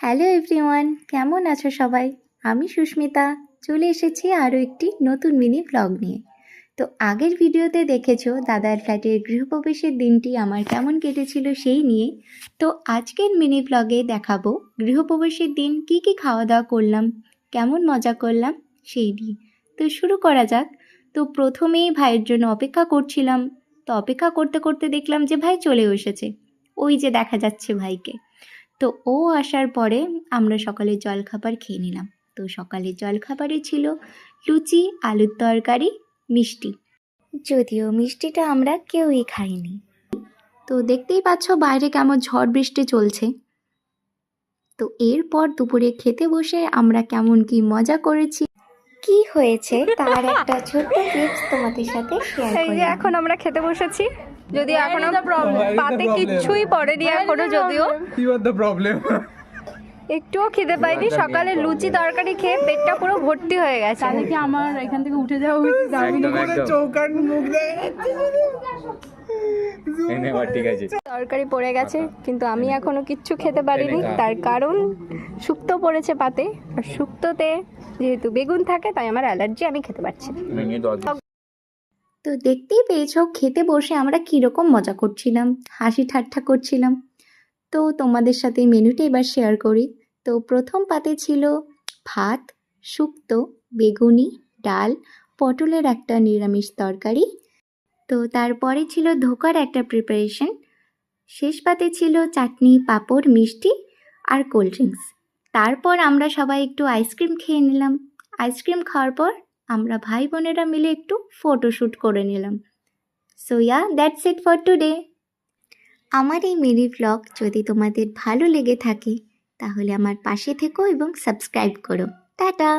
Hello everyone, কেমন আছো সবাই? আমি সুস্মিতা চলে এসেছি আরও একটি নতুন মিনি ব্লগ নিয়ে। তো আগের ভিডিওতে দেখেছো দাদার ফ্ল্যাটের গৃহপ্রবেশের দিনটি আমার কেমন কেটেছিল সেই নিয়ে। তো আজকের মিনি ব্লগে দেখাবো গৃহপ্রবেশের দিন কি কি খাওয়া দাওয়া করলাম, কেমন মজা করলাম সেই নিয়ে। তো শুরু করা যাক। তো প্রথমেই ভাইয়ের জন্য অপেক্ষা করছিলাম। তো অপেক্ষা করতে করতে দেখলাম যে ভাই চলেও এসেছে, ওই যে দেখা যাচ্ছে ভাইকে। তো ও আসার পরে আমরা সকালের জলখাবার খেয়ে নিলাম। তো সকালের জলখাবারে ছিল লুচি, আলুর তরকারি, মিষ্টি। যদিও মিষ্টিটা আমরা কেউই খাইনি। তো দেখতেই পাচ্ছ বাইরে কেমন ঝড় বৃষ্টি চলছে। তো এরপর দুপুরে খেতে বসে আমরা কেমন কি মজা করেছি, কি হয়েছে তার একটা ছোট্ট টিপস তোমাদের সাথে শেয়ার এই যে করলাম। এখন আমরা খেতে বসেছি, যদিও এখনো পাতে কিচ্ছুই পড়েনি এখনো, যদিও একটুও খিদে পাইনি। সকালে লুচি তরকারি খেয়ে পেটটা পুরো ভর্তি হয়ে গেছে। তাহলে কি আমার এখান থেকে উঠে যাওয়া উচিত? তরকারি পড়ে গেছে, কিন্তু আমি এখনো কিচ্ছু খেতে পারিনি। তার কারণ শুক্তো পড়েছে পাতে, আর শুক্তোতে যেহেতু বেগুন থাকে তাই আমার অ্যালার্জি, আমি খেতে পারছি না। তো দেখতেই পেয়েছো খেতে বসে আমরা কীরকম মজা করছিলাম, হাসি ঠাট্টা করছিলাম। তো তোমাদের সাথে মেনুটা এবার শেয়ার করি। তো প্রথম পাতে ছিল ভাত, শুক্তো, বেগুনি, ডাল, পটলের একটা নিরামিষ তরকারি। তো তারপরে ছিল ধোকার একটা প্রিপারেশন। শেষ পাতে ছিল চাটনি, পাঁপড়, মিষ্টি আর কোল্ড ড্রিঙ্কস। তারপর আমরা সবাই একটু আইসক্রিম খেয়ে নিলাম। আইসক্রিম খাওয়ার পর আমরা ভাই বোনেরা মিলে একটু ফটোশ্যুট করে নিলাম। So yeah, that's it for today. আমার এই মিনি ব্লগ যদি তোমাদের ভালো লেগে থাকে তাহলে আমার পাশে থেকো এবং সাবস্ক্রাইব করো। টাটা।